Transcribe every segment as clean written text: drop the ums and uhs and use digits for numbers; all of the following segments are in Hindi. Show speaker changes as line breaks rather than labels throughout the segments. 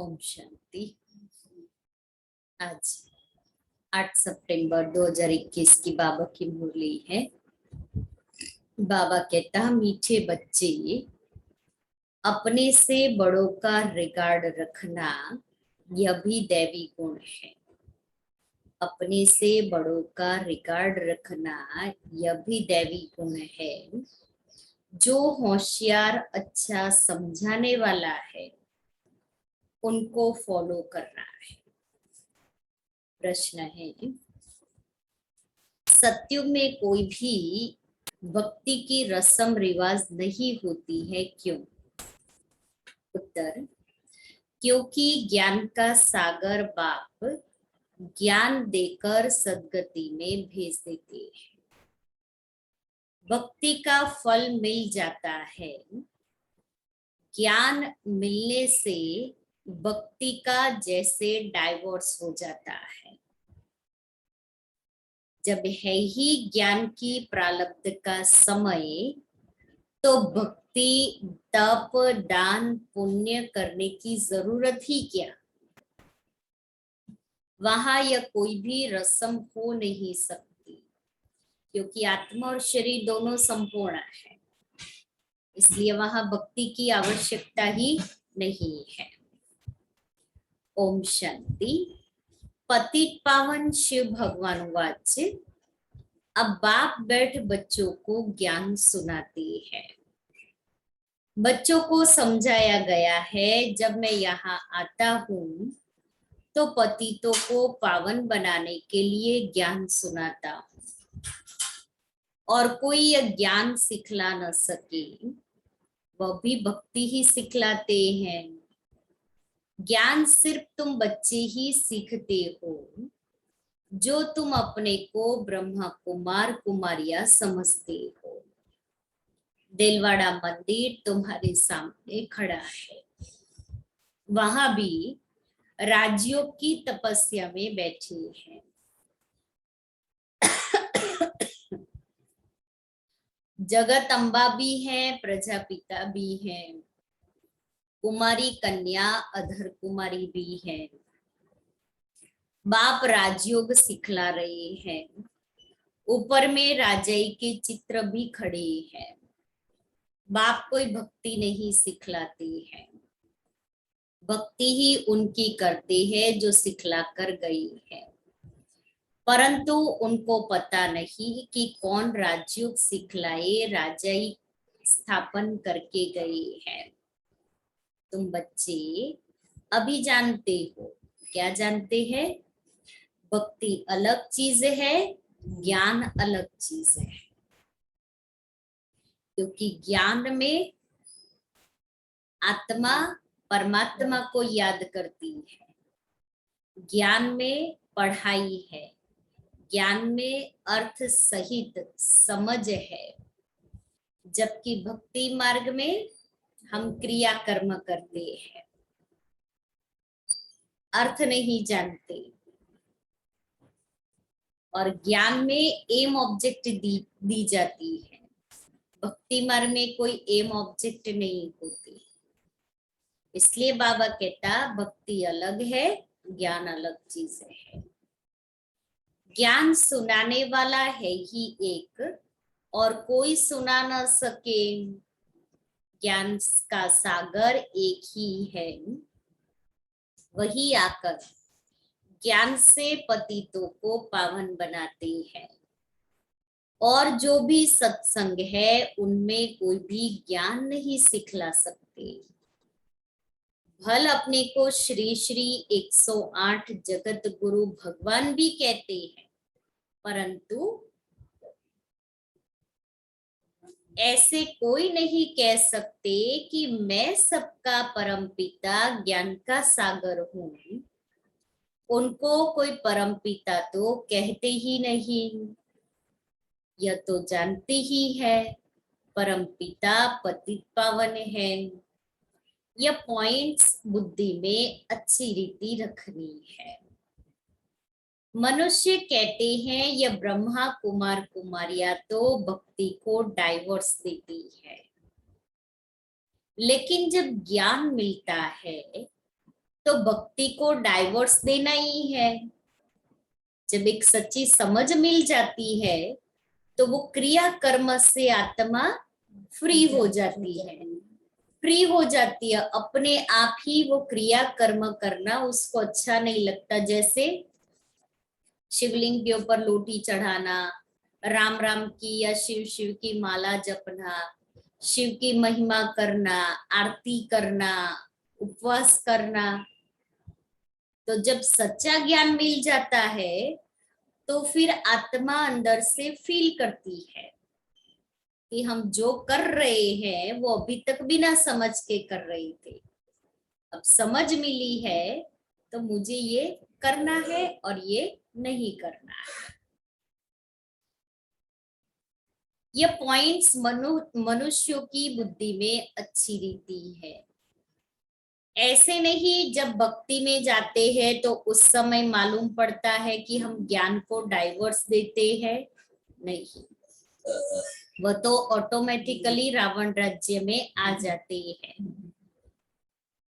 ओम शांति। आज 8 सितंबर 2021 की बाबा की मुरली है। बाबा कहता, मीठे बच्चे, अपने से बड़ों का रिगार्ड रखना यह भी दैवी गुण है। अपने से बड़ों का रिगार्ड रखना यह भी दैवी गुण है। जो होशियार अच्छा समझाने वाला है उनको फॉलो करना है। प्रश्न है, सत्युग में कोई भी भक्ति की रस्म रिवाज नहीं होती है, क्यों? उत्तर, क्योंकि ज्ञान का सागर बाप ज्ञान देकर सदगति में भेज देते हैं। भक्ति का फल मिल जाता है। ज्ञान मिलने से भक्ति का जैसे डाइवोर्स हो जाता है। जब है ही ज्ञान की प्रारब्ध का समय, तो भक्ति तप दान पुण्य करने की जरूरत ही क्या। वहां यह कोई भी रस्म हो नहीं सकती, क्योंकि आत्मा और शरीर दोनों संपूर्ण है। इसलिए वहां भक्ति की आवश्यकता ही नहीं है। ओम शांति। पतित पावन शिव भगवान वाच्य। अब बाप बैठ बच्चों को ज्ञान सुनाते हैं। बच्चों को समझाया गया है, जब मैं यहाँ आता हूँ तो पतितों को पावन बनाने के लिए ज्ञान सुनाता हूँ, और कोई यह ज्ञान सिखला न सके वह भी भक्ति ही सिखलाते हैं। ज्ञान सिर्फ तुम बच्चे ही सीखते हो, जो तुम अपने को ब्रह्मा कुमार कुमारियां समझते हो। दिलवाड़ा मंदिर तुम्हारे सामने खड़ा है। वहां भी राजयोग की तपस्या में बैठे हैं। जगत अम्बा भी है, प्रजापिता भी है, कुमारी कन्या अधर कुमारी भी है। बाप राजयोग सिखला रहे हैं। ऊपर में राजाई के चित्र भी खड़े हैं। बाप कोई भक्ति नहीं सिखलाते हैं, भक्ति ही उनकी करते हैं जो सिखला कर गई है। परंतु उनको पता नहीं कि कौन राजयोग सिखलाए राजाई स्थापन करके गए हैं। तुम बच्चे अभी जानते हो। क्या जानते हैं? भक्ति अलग चीज है, ज्ञान अलग चीज है। क्योंकि ज्ञान में आत्मा परमात्मा को याद करती है, ज्ञान में पढ़ाई है, ज्ञान में अर्थ सहित समझ है। जबकि भक्ति मार्ग में हम क्रिया कर्म करते हैं, अर्थ नहीं जानते। और ज्ञान में एम ऑब्जेक्ट दी जाती है। भक्ति मार्ग में कोई एम ऑब्जेक्ट नहीं होती। इसलिए बाबा कहता, भक्ति अलग है, ज्ञान अलग चीज है। ज्ञान सुनाने वाला है ही एक, और कोई सुना न सके। ज्ञान का सागर एक ही है। वही आकर ज्ञान से पतितों को पावन बनाते हैं। और जो भी सत्संग है उनमें कोई भी ज्ञान नहीं सिखला सकते। भल अपने को श्री श्री 108 जगत गुरु भगवान भी कहते हैं, परंतु ऐसे कोई नहीं कह सकते कि मैं सबका परम पिता ज्ञान का सागर हूं। उनको कोई परम पिता तो कहते ही नहीं। यह तो जानते ही है, परम पिता पतित पावन है। यह पॉइंट्स बुद्धि में अच्छी रीति रखनी है। मनुष्य कहते हैं यह ब्रह्मा कुमार कुमारियां तो भक्ति को डाइवोर्स देती है। लेकिन जब ज्ञान मिलता है तो भक्ति को डाइवोर्स देना ही है। जब एक सच्ची समझ मिल जाती है तो वो क्रिया कर्म से आत्मा फ्री हो जाती है, फ्री हो जाती है। अपने आप ही वो क्रिया कर्म करना उसको अच्छा नहीं लगता। जैसे शिवलिंग के ऊपर लोटी चढ़ाना, राम राम की या शिव शिव की माला जपना, शिव की महिमा करना, आरती करना, उपवास करना। तो जब सच्चा ज्ञान मिल जाता है तो फिर आत्मा अंदर से फील करती है कि हम जो कर रहे हैं वो अभी तक बिना समझ के कर रहे थे, अब समझ मिली है तो मुझे ये करना है और ये नहीं करना है। ये पॉइंट्स मनुष्यों की बुद्धि में अच्छी रीति है। ऐसे नहीं जब भक्ति में जाते हैं तो उस समय मालूम पड़ता है कि हम ज्ञान को डाइवर्स देते हैं, नहीं, वह तो ऑटोमेटिकली रावण राज्य में आ जाते हैं।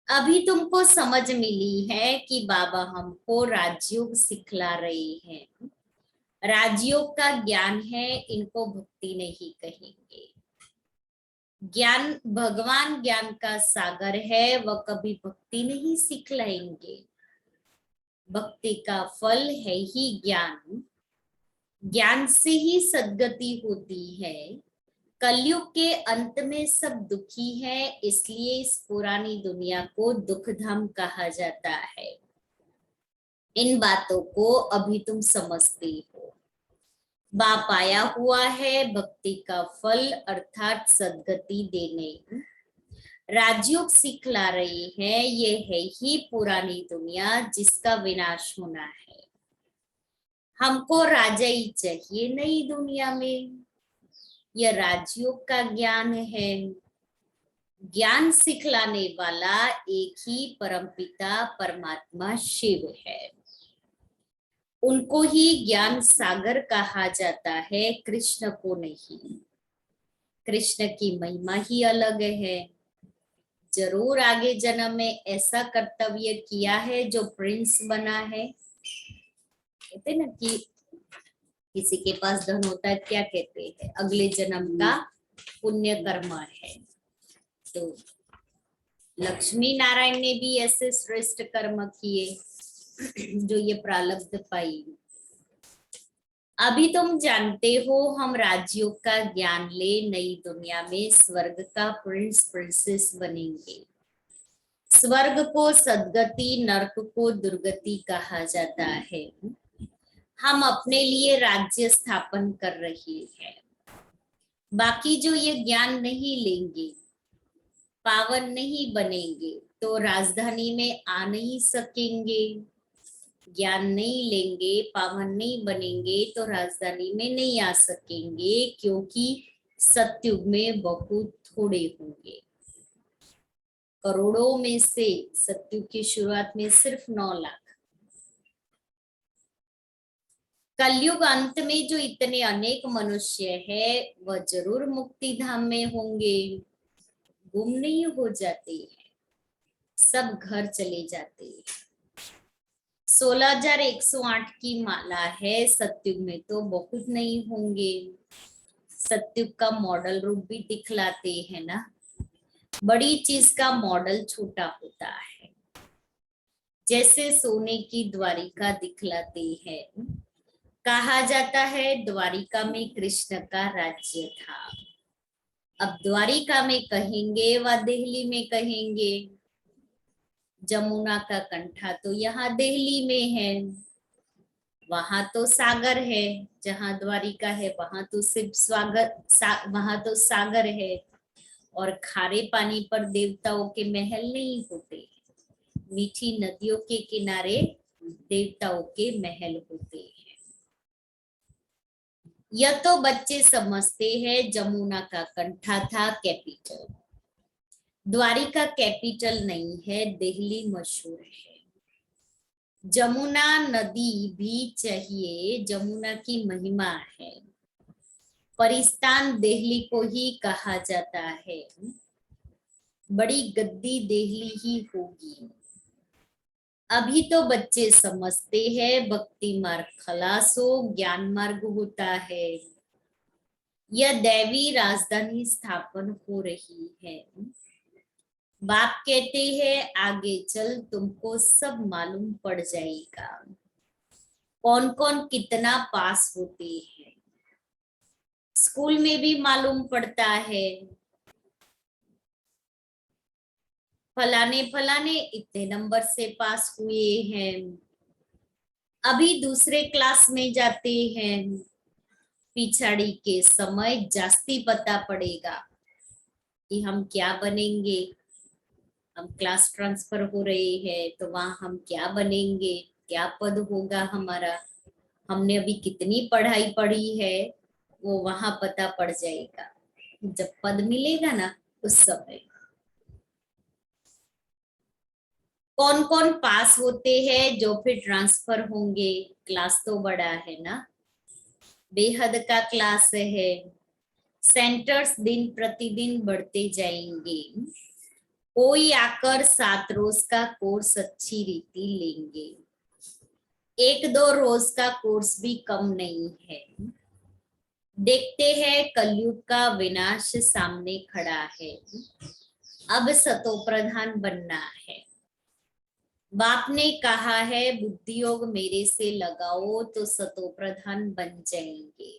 अभी तुमको समझ मिली है कि बाबा हमको राजयोग सिखला रहे हैं। राजयोग का ज्ञान है, इनको भक्ति नहीं कहेंगे। ज्ञान भगवान ज्ञान का सागर है, वह कभी भक्ति नहीं सिखलाएंगे। भक्ति का फल है ही ज्ञान, ज्ञान से ही सद्गति होती है। कलयुग के अंत में सब दुखी है, इसलिए इस पुरानी दुनिया को दुखधाम कहा जाता है। इन बातों को अभी तुम समझते हो। बाप आया हुआ है भक्ति का फल अर्थात सद्गति देने, राजयोग सिखला रही है। ये है ही पुरानी दुनिया जिसका विनाश होना है। हमको राजा ही चाहिए नई दुनिया में। यह राजयोग का ज्ञान है। ज्ञान सिखलाने वाला एक ही परमपिता परमात्मा शिव है। उनको ही ज्ञान सागर कहा जाता है, कृष्ण को नहीं। कृष्ण की महिमा ही अलग है। जरूर आगे जन्म में ऐसा कर्तव्य किया है जो प्रिंस बना है। कहते ना कि किसी के पास धन होता है, क्या कहते हैं, अगले जन्म का पुण्य कर्म है। तो लक्ष्मी नारायण ने भी ऐसे श्रेष्ठ कर्म किए जो ये प्रारब्ध पाई। अभी तुम जानते हो हम राजयोग का ज्ञान ले नई दुनिया में स्वर्ग का प्रिंस प्रिंसेस बनेंगे। स्वर्ग को सद्गति, नरक को दुर्गति कहा जाता है। हम अपने लिए राज्य स्थापन कर रहे हैं। बाकी जो ये ज्ञान नहीं लेंगे, पावन नहीं बनेंगे तो राजधानी में आ नहीं सकेंगे। ज्ञान नहीं लेंगे, पावन नहीं बनेंगे तो राजधानी में नहीं आ सकेंगे, क्योंकि सतयुग में बहुत थोड़े होंगे। करोड़ों में से सतयुग की शुरुआत में सिर्फ 9 लाख। कलयुग अंत में जो इतने अनेक मनुष्य है वह जरूर मुक्ति धाम में होंगे, गुम नहीं हो जाते हैं, सब घर चले जाते हैं। 16,108 की माला है, सतयुग में तो बहुत नहीं होंगे। सतयुग का मॉडल रूप भी दिखलाते हैं ना, बड़ी चीज का मॉडल छोटा होता है। जैसे सोने की द्वारिका दिखलाते हैं। कहा जाता है द्वारिका में कृष्ण का राज्य था। अब द्वारिका में कहेंगे व दिल्ली में कहेंगे। जमुना का कंठा तो यहाँ दिल्ली में है, वहां तो सागर है। जहां द्वारिका है वहां तो सिर्फ वहां तो सागर है। और खारे पानी पर देवताओं के महल नहीं होते, मीठी नदियों के किनारे देवताओं के महल होते हैं। यह तो बच्चे समझते हैं। जमुना का कंठा था कैपिटल, द्वारिका कैपिटल नहीं है, दिल्ली मशहूर है। जमुना नदी भी चाहिए, जमुना की महिमा है। परिस्तान दिल्ली को ही कहा जाता है। बड़ी गद्दी दिल्ली ही होगी। अभी तो बच्चे समझते हैं भक्ति मार्ग खलास हो, ज्ञान मार्ग होता है। यह दैवी राजधानी स्थापन हो रही है। बाप कहते हैं आगे चल तुमको सब मालूम पड़ जाएगा, कौन कौन कितना पास होते हैं। स्कूल में भी मालूम पड़ता है, फलाने फलाने इतने नंबर से पास हुए हैं। अभी दूसरे क्लास में जाते हैं, पिछाड़ी के समय जास्ती पता पड़ेगा कि हम क्या बनेंगे। हम क्लास ट्रांसफर हो रहे हैं तो वहां हम क्या बनेंगे, क्या पद होगा हमारा, हमने अभी कितनी पढ़ाई पढ़ी है, वो वहां पता पड़ जाएगा जब पद मिलेगा ना उस समय। कौन कौन पास होते हैं जो फिर ट्रांसफर होंगे। क्लास तो बड़ा है ना, बेहद का क्लास है। सेंटर्स दिन प्रतिदिन बढ़ते जाएंगे। कोई आकर 7 रोज का कोर्स अच्छी रीति लेंगे, 1-2 रोज का कोर्स भी कम नहीं है। देखते हैं कलयुग का विनाश सामने खड़ा है, अब सतो प्रधान बनना है। बाप ने कहा है बुद्धि योग मेरे से लगाओ तो सतो प्रधान बन जाएंगे।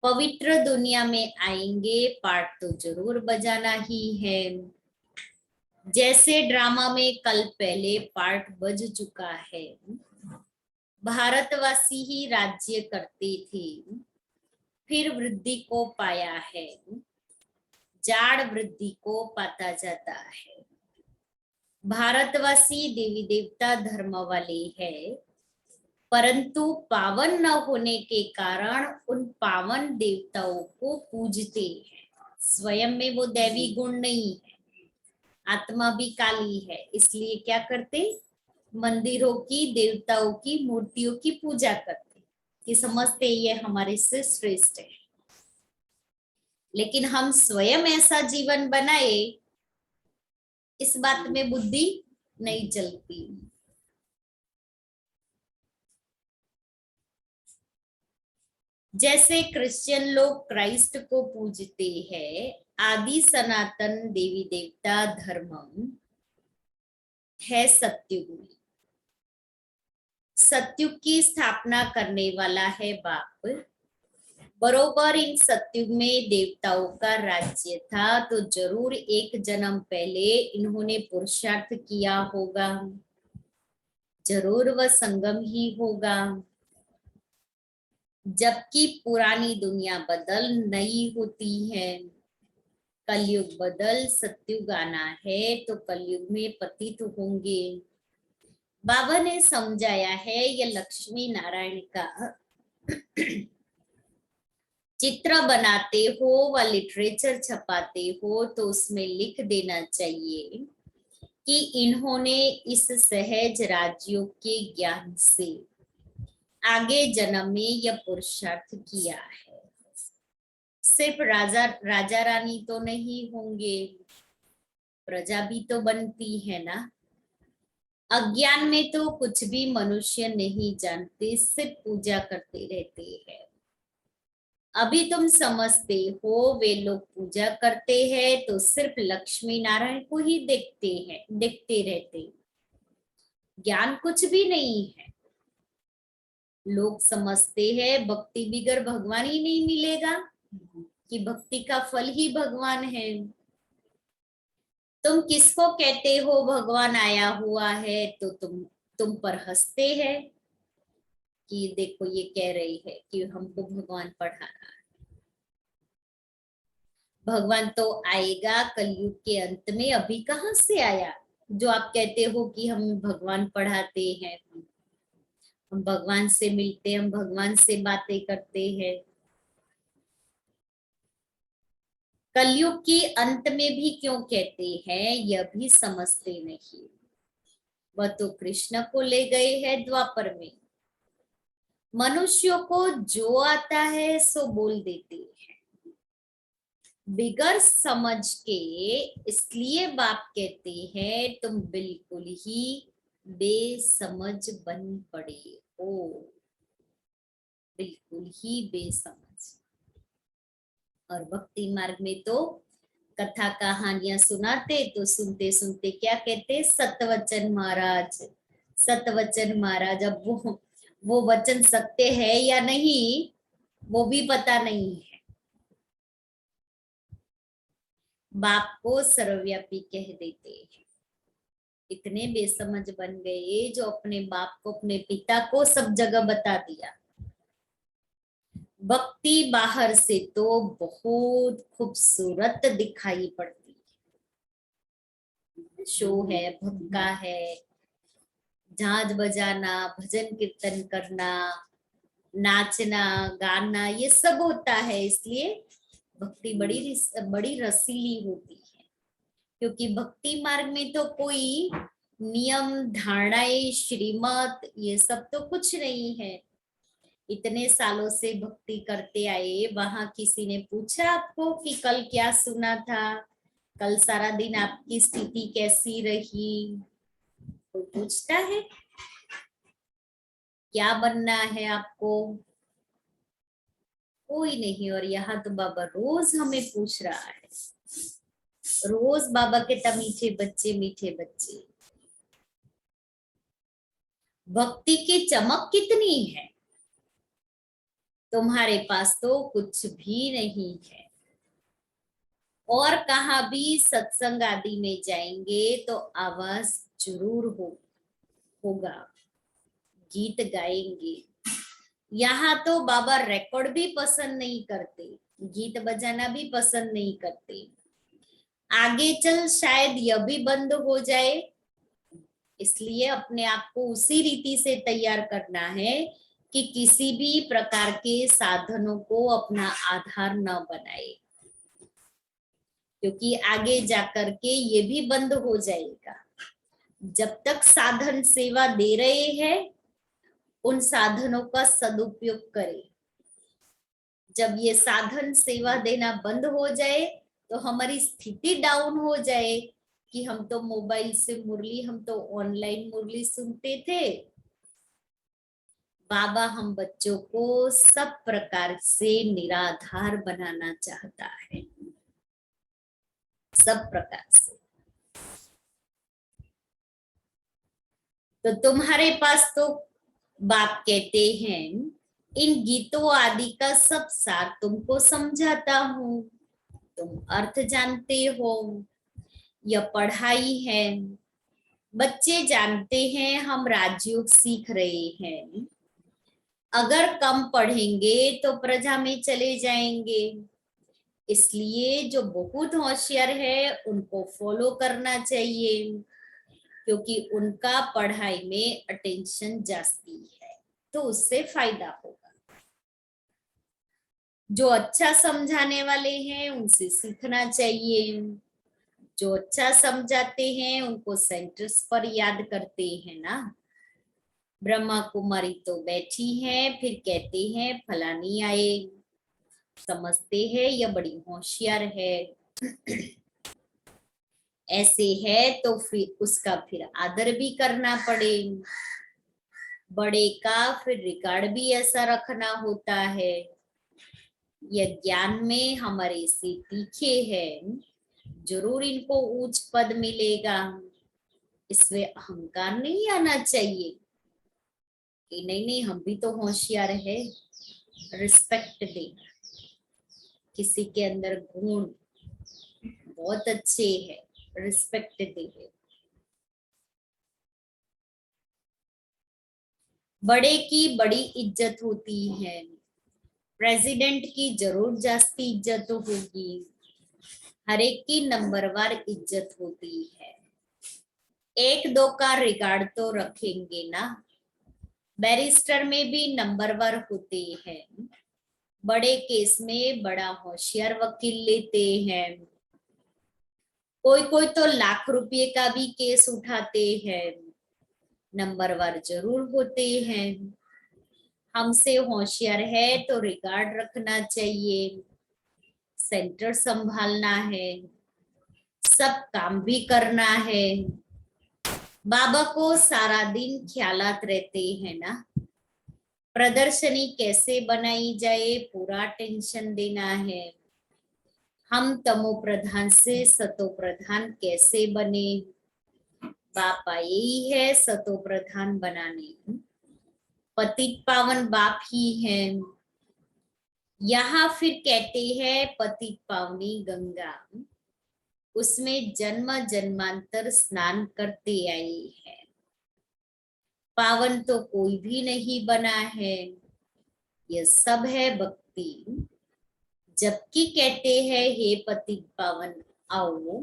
पवित्र दुनिया में आएंगे, पार्ट तो जरूर बजाना ही है। जैसे ड्रामा में कल पहले पार्ट बज चुका है। भारतवासी ही राज्य करते थे, फिर वृद्धि को पाया है, जाड़ वृद्धि को पाता जाता है। भारतवासी देवी देवता धर्म वाले हैं, परंतु पावन न होने के कारण उन पावन देवताओं को पूजते हैं। स्वयं में वो दैवी गुण नहीं है, आत्मा भी काली है, इसलिए क्या करते, मंदिरों की देवताओं की मूर्तियों की पूजा करते कि समझते ये हमारे से श्रेष्ठ है। लेकिन हम स्वयं ऐसा जीवन बनाए, इस बात में बुद्धि नहीं चलती। जैसे क्रिश्चियन लोग क्राइस्ट को पूजते हैं, आदि सनातन देवी देवता धर्म है सत्युग में। सत्युग की स्थापना करने वाला है बाप। बरोबर इन सत्युग में देवताओं का राज्य था, तो जरूर एक जन्म पहले इन्होंने पुरुषार्थ किया होगा, जरूर वह संगम ही होगा। जबकि पुरानी दुनिया बदल नई होती है, कलयुग बदल सत्युग आना है, तो कलयुग में पतित होंगे। बाबा ने समझाया है यह लक्ष्मी नारायण का चित्र बनाते हो व लिटरेचर छपाते हो तो उसमें लिख देना चाहिए कि इन्होंने इस सहज राजयोग के ज्ञान से आगे जन्म में यह पुरुषार्थ किया है। सिर्फ राजा रानी तो नहीं होंगे, प्रजा भी तो बनती है ना। अज्ञान में तो कुछ भी मनुष्य नहीं जानते, सिर्फ पूजा करते रहते हैं। अभी तुम समझते हो वे लोग पूजा करते हैं तो सिर्फ लक्ष्मी नारायण को ही देखते हैं, देखते रहते, ज्ञान कुछ भी नहीं है। लोग समझते हैं भक्ति बिगर भगवान ही नहीं मिलेगा, कि भक्ति का फल ही भगवान है। तुम किसको कहते हो भगवान आया हुआ है, तो तुम पर हंसते हैं कि देखो ये कह रही है कि हमको भगवान पढ़ाना। भगवान तो आएगा कलयुग के अंत में, अभी कहाँ से आया जो आप कहते हो कि हम भगवान पढ़ाते हैं, हम भगवान से मिलते, हम भगवान से बातें करते हैं। कलयुग के अंत में भी क्यों कहते हैं यह भी समझते नहीं। वह तो कृष्ण को ले गए हैं द्वापर में, मनुष्यों को जो आता है सो बोल देते हैं बिगर समझ के। इसलिए बाप कहते हैं तुम बिल्कुल ही बेसमझ बन पड़े हो, बिल्कुल ही बेसमझ। और भक्ति मार्ग में तो कथा कहानियां सुनाते, तो सुनते सुनते क्या कहते, सतवचन महाराज, सतवचन महाराज। अब वो वचन सत्य है या नहीं वो भी पता नहीं है। बाप को सर्वव्यापी कह देते हैं। इतने बेसमझ बन गए जो अपने बाप को, अपने पिता को सब जगह बता दिया। भक्ति बाहर से तो बहुत खूबसूरत दिखाई पड़ती है, शो है, भक्का है, झांझ बजाना, भजन कीर्तन करना, नाचना गाना, ये सब होता है। इसलिए भक्ति बड़ी रसीली होती है, क्योंकि भक्ति मार्ग में तो कोई नियम धारणाएं श्रीमत ये सब तो कुछ नहीं है। इतने सालों से भक्ति करते आए, वहां किसी ने पूछा आपको कि कल क्या सुना था, कल सारा दिन आपकी स्थिति कैसी रही? कोई पूछता है? क्या बनना है आपको? कोई नहीं। और यहाँ तो बाबा रोज हमें पूछ रहा है, रोज बाबा कहता मीठे बच्चे, मीठे बच्चे। भक्ति की चमक कितनी है, तुम्हारे पास तो कुछ भी नहीं है। और कहाँ भी सत्संग आदि में जाएंगे तो आवाज जरूर होगा, गीत गाएंगे। यहाँ तो बाबा रिकॉर्ड भी पसंद नहीं करते, गीत बजाना भी पसंद नहीं करते। आगे चल शायद यह भी बंद हो जाए, इसलिए अपने आप को उसी रीति से तैयार करना है कि किसी भी प्रकार के साधनों को अपना आधार न बनाए, क्योंकि आगे जाकर के ये भी बंद हो जाएगा। जब तक साधन सेवा दे रहे हैं उन साधनों का सदुपयोग करें। जब ये साधन सेवा देना बंद हो जाए तो हमारी स्थिति डाउन हो जाए कि हम तो मोबाइल से मुरली, हम तो ऑनलाइन मुरली सुनते थे। बाबा हम बच्चों को सब प्रकार से निराधार बनाना चाहता है, सब प्रकार से। तो तुम्हारे पास तो बाप कहते हैं इन गीतों आदि का सब सार तुमको समझाता हूं, तुम अर्थ जानते हो, यह पढ़ाई है। बच्चे जानते हैं हम राजयोग सीख रहे हैं, अगर कम पढ़ेंगे तो प्रजा में चले जाएंगे। इसलिए जो बहुत होशियार है उनको फॉलो करना चाहिए, क्योंकि उनका पढ़ाई में अटेंशन जास्ती है, तो उससे फायदा होगा। जो अच्छा समझाने वाले हैं उनसे सीखना चाहिए, जो अच्छा समझाते हैं उनको सेंटर्स पर याद करते हैं ना। ब्रह्मा कुमारी तो बैठी है, फिर कहते हैं फलानी आए, समझते हैं यह बड़ी होशियार है। ऐसे है तो फिर उसका फिर आदर भी करना पड़े। बड़े का फिर रिकॉर्ड भी ऐसा रखना होता है। यह ज्ञान में हमारे से तीखे हैं, जरूर इनको उच्च पद मिलेगा। इसमें अहंकार नहीं आना चाहिए कि नहीं नहीं हम भी तो होशियार है। रिस्पेक्ट देना, किसी के अंदर गुण बहुत अच्छे है, रिस्पेक्ट दे। बड़े की बड़ी इज्जत होती है, प्रेसिडेंट की जरूर जास्ती इज्जत होगी, हर एक की नंबरवार इज्जत होती है। एक दो का रिकॉर्ड तो रखेंगे ना। बैरिस्टर में भी नंबरवार होते हैं, बड़े केस में बड़ा होशियार वकील लेते हैं। कोई कोई तो लाख रुपए का भी केस उठाते हैं, नंबरवार जरूर होते हैं। हमसे होशियार है तो रिकॉर्ड रखना चाहिए, सेंटर संभालना है, सब काम भी करना है। बाबा को सारा दिन ख्यालात रहते हैं ना, प्रदर्शनी कैसे बनाई जाए पूरा टेंशन देना है। हम तमो प्रधान से सतो प्रधान कैसे बने, बापा यही है सतो प्रधान बनाने, पतित पावन बाप ही है। यहाँ फिर कहते हैं पतित पावनी गंगा, उसमें जन्म जन्मांतर स्नान करते आई है। पावन तो कोई भी नहीं बना है, यह सब है भक्ति। जबकि कहते हैं हे पतित पावन आओ,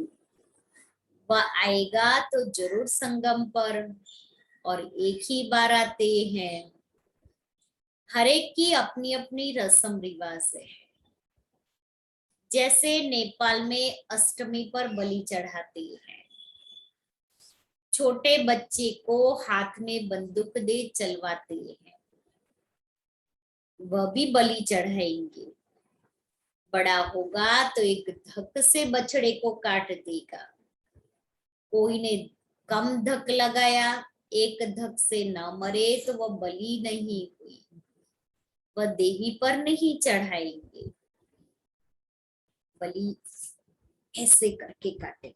वह आएगा तो जरूर संगम पर, और एक ही बार आते हैं। हर एक की अपनी अपनी रस्म रिवाज है। जैसे नेपाल में अष्टमी पर बलि चढ़ाते हैं, छोटे बच्चे को हाथ में बंदूक दे चलवाते हैं, वह भी बलि चढ़ाएंगे। बड़ा होगा तो एक धक से बछड़े को काट देगा। कोई ने कम धक लगाया, एक धक से न मरे तो वह बलि नहीं हुई, वह देवी पर नहीं चढ़ाएंगे, बलि ऐसे करके काटे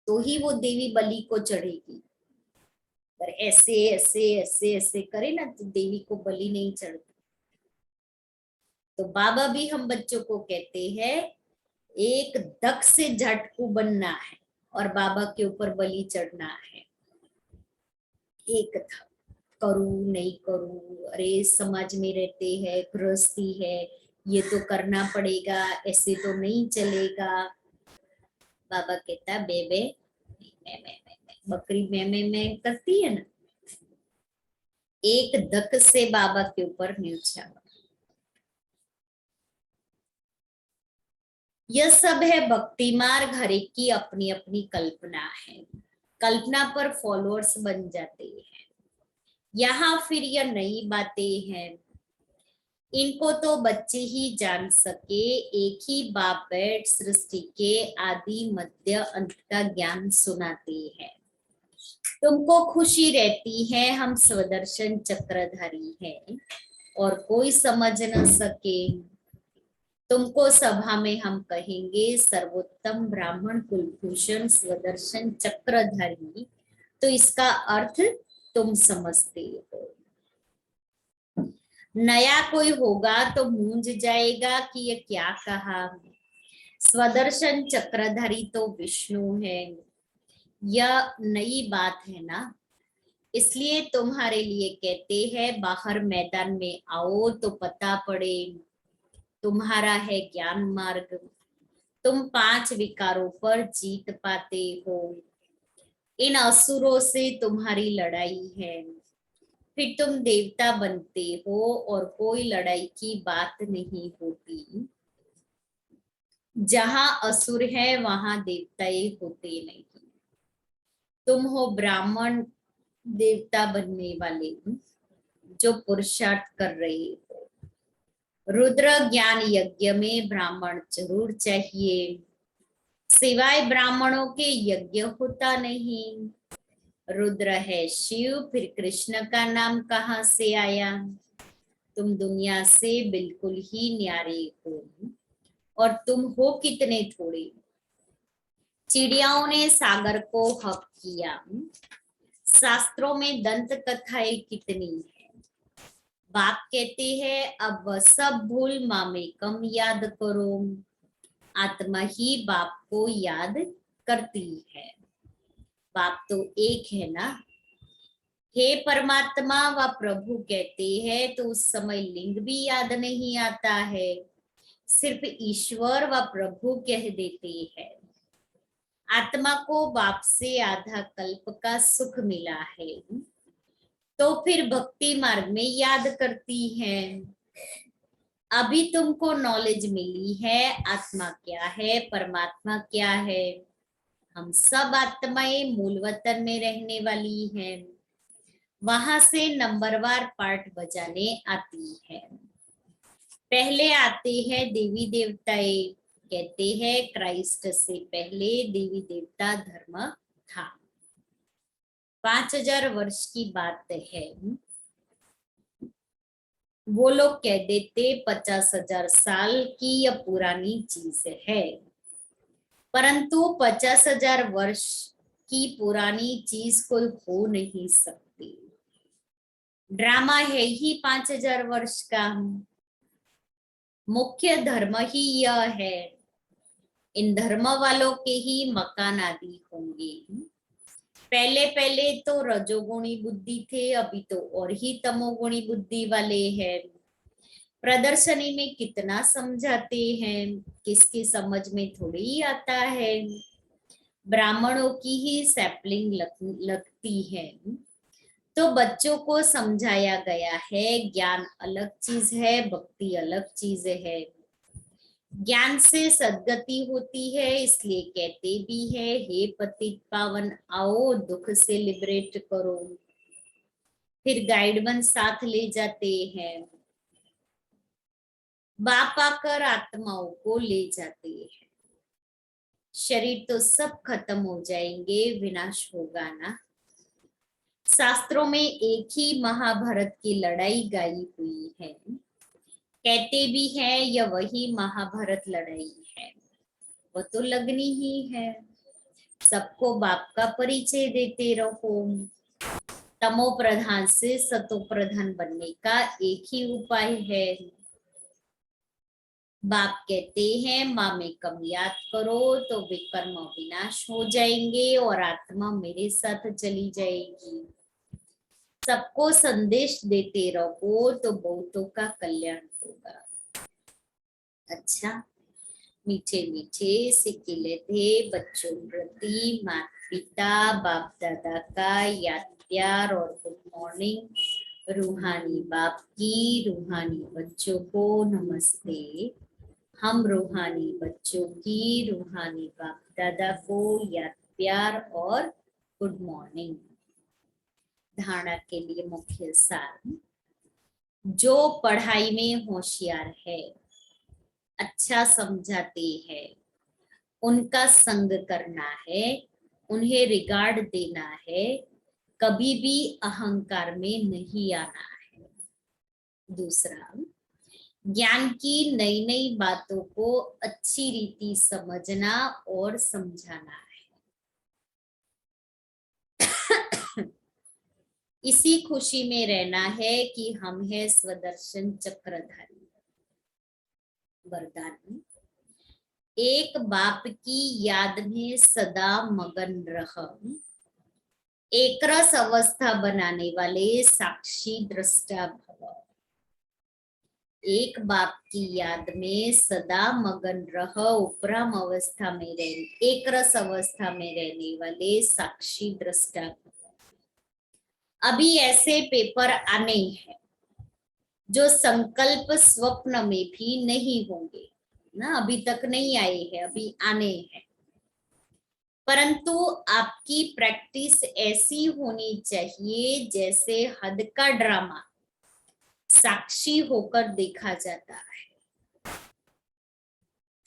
तो ही वो देवी बलि को चढ़ेगी। पर ऐसे ऐसे ऐसे ऐसे करे ना तो देवी को बलि नहीं चढ़ती। तो बाबा भी हम बच्चों को कहते हैं एक धक से झटकू बनना है और बाबा के ऊपर बलि चढ़ना है। एक धक करूं नहीं करूं, अरे समाज में रहते हैं, गृहस्थी है, ये तो करना पड़ेगा, ऐसे तो नहीं चलेगा। बाबा कहता बेबे बकरी में करती है ना, एक धक से बाबा के ऊपर न्यूछा। यह सब है भक्ति मार्ग, हर एक की अपनी अपनी कल्पना है, कल्पना पर फॉलोअर्स बन जाते हैं। यहाँ फिर यह नई बातें हैं, इनको तो बच्चे ही जान सके। एक ही बाप बैठ सृष्टि के आदि मध्य अंत का ज्ञान सुनाते हैं। तुमको खुशी रहती है हम स्वदर्शन चक्रधारी हैं और कोई समझ न सके। तुमको सभा में हम कहेंगे सर्वोत्तम ब्राह्मण कुलभूषण स्वदर्शन चक्रधारी, तो इसका अर्थ तुम समझते हो। नया कोई होगा तो मूंझ जाएगा कि ये क्या कहा। स्वदर्शन चक्रधारी तो विष्णु है, यह नई बात है ना, इसलिए तुम्हारे लिए कहते हैं बाहर मैदान में आओ तो पता पड़े। तुम्हारा है ज्ञान मार्ग, तुम 5 विकारों पर जीत पाते हो। इन असुरों से तुम्हारी लड़ाई है, फिर तुम देवता बनते हो और कोई लड़ाई की बात नहीं होती। जहां असुर है वहां देवताएं होते नहीं। तुम हो ब्राह्मण देवता बनने वाले जो पुरुषार्थ कर रहे हो। रुद्र ज्ञान यज्ञ में ब्राह्मण जरूर चाहिए, सिवाय ब्राह्मणों के यज्ञ होता नहीं। रुद्र है शिव, फिर कृष्ण का नाम कहाँ से आया। तुम दुनिया से बिल्कुल ही न्यारे हो, और तुम हो कितने थोड़े। चिड़ियाओं ने सागर को हक किया, शास्त्रों में दंत कथाएं कितनी है। बाप कहते हैं अब वह सब भूल मामेकम याद करो। आत्मा ही बाप को याद करती है, बाप तो एक है ना। हे परमात्मा व प्रभु कहते हैं तो उस समय लिंग भी याद नहीं आता है, सिर्फ ईश्वर व प्रभु कह देते हैं। आत्मा को बाप से आधा कल्प का सुख मिला है, तो फिर भक्ति मार्ग में याद करती है। अभी तुमको नॉलेज मिली है आत्मा क्या है, परमात्मा क्या है। हम सब आत्माएं मूल वतन में रहने वाली हैं, वहां से नंबरवार पार्ट बजाने आती है। पहले आते हैं देवी देवताएं, कहते हैं क्राइस्ट से पहले देवी देवता धर्म था। 5000 वर्ष की बात है, वो लोग कह देते 50,000 साल की यह पुरानी चीज है, परंतु 50,000 वर्ष की पुरानी चीज कोई हो नहीं सकती। ड्रामा है ही 5,000 वर्ष का। मुख्य धर्म ही यह है, इन धर्म वालों के ही मकान आदि होंगे। पहले पहले तो रजोगुणी बुद्धि थे, अभी तो और ही तमोगुणी बुद्धि वाले हैं। प्रदर्शनी में कितना समझाते हैं, किसकी समझ में थोड़ी ही आता है। ब्राह्मणों की ही सैपलिंग लगती है। तो बच्चों को समझाया गया है, ज्ञान अलग चीज है, भक्ति अलग चीज है। ज्ञान से सद्गति होती है, इसलिए कहते भी है, हे पतित पावन आओ दुख से लिबरेट करो। फिर गाइड वन साथ ले जाते हैं, बाप आकर आत्माओं को ले जाते हैं। शरीर तो सब खत्म हो जाएंगे, विनाश होगा ना। शास्त्रों में एक ही महाभारत की लड़ाई गाई हुई है, कहते भी हैं यह वही महाभारत लड़ाई है। वो तो लगनी ही है। सबको बाप का परिचय देते रहो। तमो प्रधान से सतो प्रधान बनने का एक ही उपाय है। बाप कहते हैं माँ में कम याद करो तो विकर्म विनाश हो जाएंगे और आत्मा मेरे साथ चली जाएगी। सबको संदेश देते रहो तो बहुतों का कल्याण होगा। अच्छा, मीठे मीठे सिकिले थे बच्चों प्रति माता पिता बाप दादा का याद प्यार और गुड मॉर्निंग। रूहानी बाप की रूहानी बच्चों को नमस्ते। हम रूहानी बच्चों की रूहानी बाप दादा को याद प्यार और गुड मॉर्निंग। धारणा के लिए मुख्य सार, जो पढ़ाई में होशियार है, अच्छा समझाते हैं, उनका संग करना है, उन्हें रिगार्ड देना है, कभी भी अहंकार में नहीं आना है। दूसरा, ज्ञान की नई नई बातों को अच्छी रीति समझना और समझाना है। इसी खुशी में रहना है कि हम है स्वदर्शन चक्रधारी। वरदान, एक बाप की याद में सदा मगन रह, एक रस अवस्था बनाने वाले साक्षी दृष्टा भव। एक बाप की याद में सदा मगन रह, उपराम अवस्था में रह, एक रस अवस्था में रहने वाले साक्षी दृष्टा भव। अभी ऐसे पेपर आने हैं जो संकल्प स्वप्न में भी नहीं होंगे ना, अभी तक नहीं आए हैं, अभी आने हैं। परंतु आपकी प्रैक्टिस ऐसी होनी चाहिए जैसे हद का ड्रामा साक्षी होकर देखा जाता है।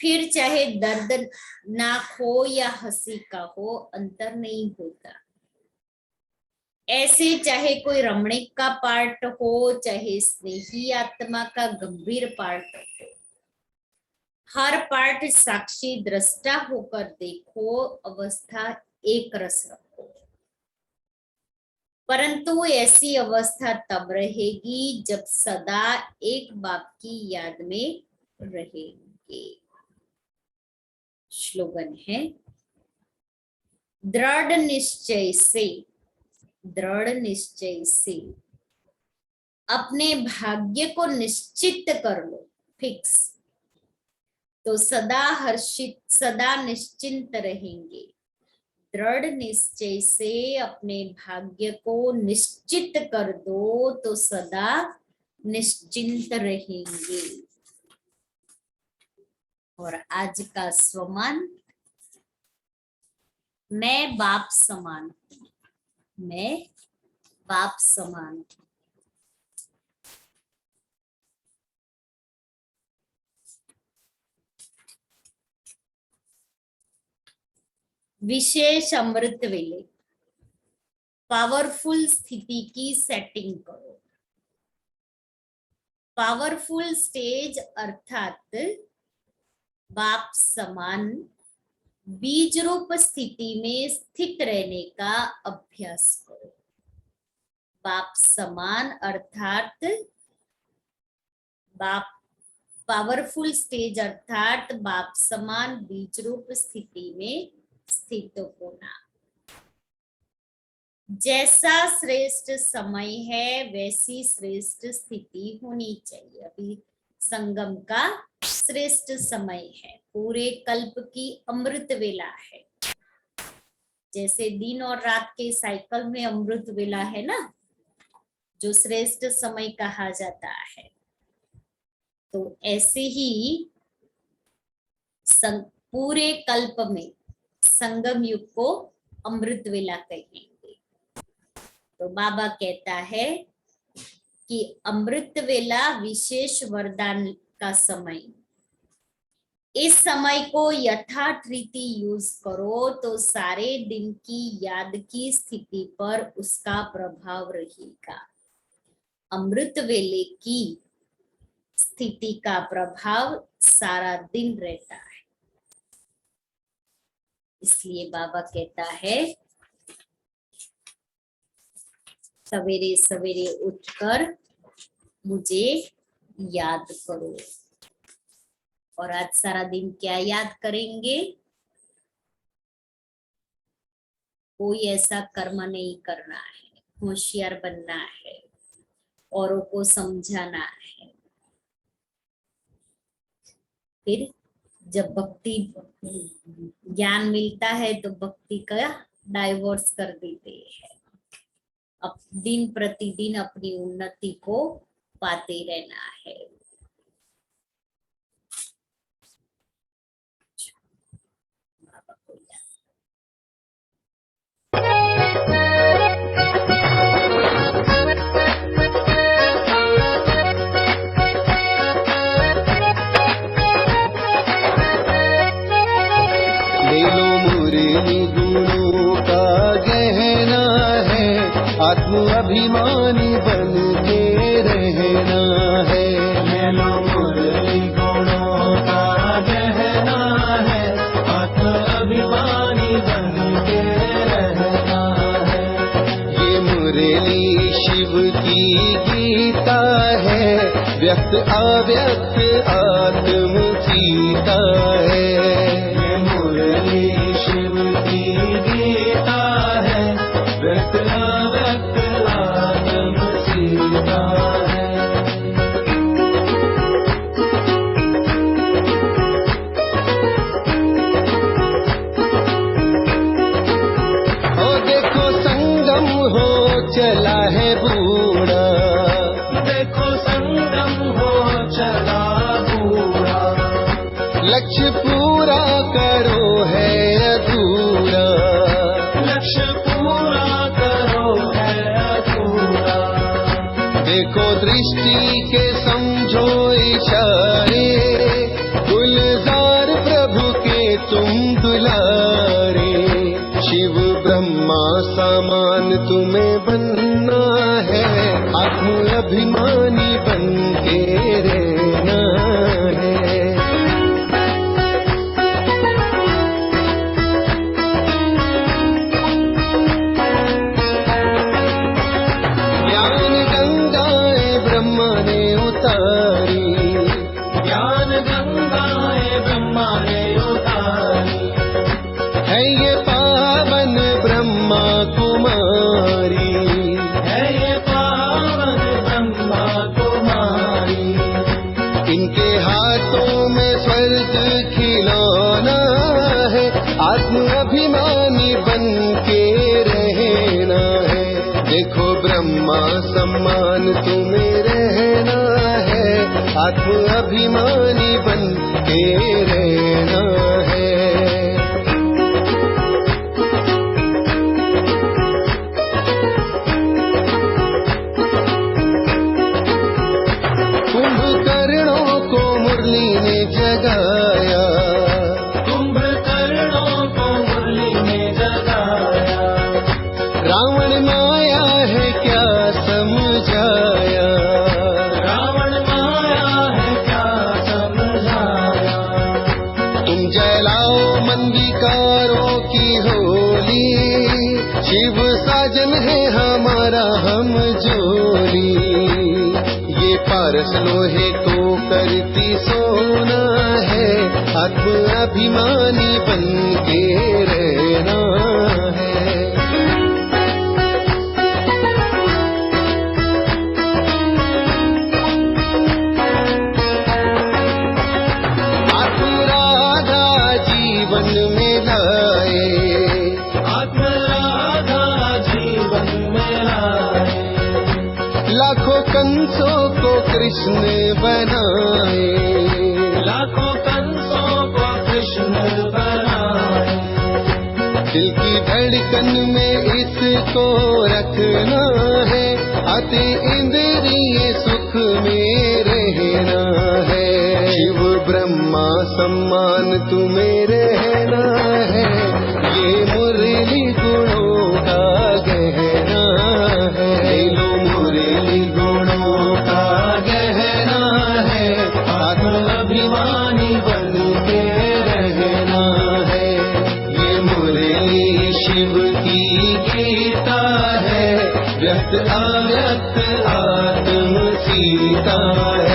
फिर चाहे दर्दनाक हो या हंसी का हो, अंतर नहीं होता। ऐसे चाहे कोई रमणीक का पार्ट हो, चाहे स्नेही आत्मा का गंभीर पार्ट हो, हर पार्ट साक्षी दृष्टा होकर देखो, अवस्था एक रस रखो। परंतु ऐसी अवस्था तब रहेगी जब सदा एक बाप की याद में रहेंगे। श्लोगन है, दृढ़ निश्चय से, दृढ़ निश्चय से अपने भाग्य को निश्चित कर लो, फिक्स, तो सदा हर्षित सदा निश्चिंत रहेंगे। दृढ़ निश्चय से अपने भाग्य को निश्चित कर दो तो सदा निश्चिंत रहेंगे। और आज का स्वमान, मैं बाप समान हूं, मैं बाप समान हूं। विशेष अमृत वेले पावरफुल स्थिति की सेटिंग करो। पावरफुल स्टेज अर्थात बाप समान बीज रूप स्थिति में स्थित रहने का अभ्यास करो। बाप समान अर्थात बाप पावरफुल स्टेज अर्थात बाप समान बीज रूप स्थिति में स्थित होना। जैसा श्रेष्ठ समय है वैसी श्रेष्ठ स्थिति होनी चाहिए। अभी संगम का श्रेष्ठ समय है, पूरे कल्प की अमृत वेला है। जैसे दिन और रात के साइकिल में अमृत वेला है ना, जो श्रेष्ठ समय कहा जाता है, तो ऐसे ही पूरे कल्प में संगम युग को अमृत वेला कहेंगे। तो बाबा कहता है कि अमृत वेला विशेष वरदान का समय, इस समय को यथार्थ रीति यूज करो तो सारे दिन की याद की स्थिति पर उसका प्रभाव रहेगा। अमृत वेले की स्थिति का प्रभाव सारा दिन रहता है। इसलिए बाबा कहता है सवेरे सवेरे उठकर मुझे याद करो। और आज सारा दिन क्या याद करेंगे? कोई ऐसा कर्म नहीं करना है, होशियार बनना है, औरों को समझाना है। फिर जब भक्ति ज्ञान मिलता है तो भक्ति का डाइवोर्स कर देते हैं। अब दिन प्रतिदिन अपनी उन्नति को पाते रहना है।
ले लो मुरली गुणों का गहना है, आत्म अभिमानी बन के रहना है। ले लो मुरली गुणों का गहना है, आत्म अभिमानी बन के रहना है। ये मुरली शिव की गीता है, व्यक्त अव्यक्त आत्म सीता है। ये मुरली शिव की गीता है, व्यक्त अव्यक्त आत्म सीता है। ओ देखो संगम हो चला है बूढ़ा, देखो संगम हो चला बूढ़ा। लक्ष्य पूरा करो है अधूरा, लक्ष्य पूरा करो है अधूरा। देखो दृष्टि के समझो इशारे, गुलजार प्रभु के तुम दुलारे। शिव ब्रह्मा समान तुम्हें बनना है, आत्म अभिमानी बन के रहना है। ज्ञान गंगाएं ब्रह्मा ने उतारी, ज्ञान गंगाएं ब्रह्मा ने उतारी। है ये पावन ब्रह्मा कुमारी, है ये पावन ब्रह्मा कुमारी। इनके हाथों में स्वर्ग खिलौना है, आत्म अभिमानी बन के रहना है। देखो ब्रह्मा सम्मान तुम्हें रहना है, आत्म अभिमानी बन के रहना है। कुंभकर्णों को मुरली ने जगाया, कुंभकर्णों को मुरली ने जगाया। रावण मां जोली, शिव साजन है हमारा हम जोली। ये पारस लोहे को करती सोना है, आत्म अभिमानी बन के रहना है। आत्मराधा जीवन में लाए, आत्मराधा जीवन में लाए, लाखों कंसों को कृष्ण बनाए, लाखों कंसों को कृष्ण बनाए। दिल की धड़कन में इसको रखना है, अति इंद्रिय सुख में रहना है। शिव ब्रह्मा सम्मान तुम्हें रहना है, ये मुरली गुणों का गहना है। लो मुरली गुणों का गहना है, आत्म अभिमानी बन के रहना है। ये मुरली शिव की गीता है, व्यक्त अव्यक्त आत्म सीता है।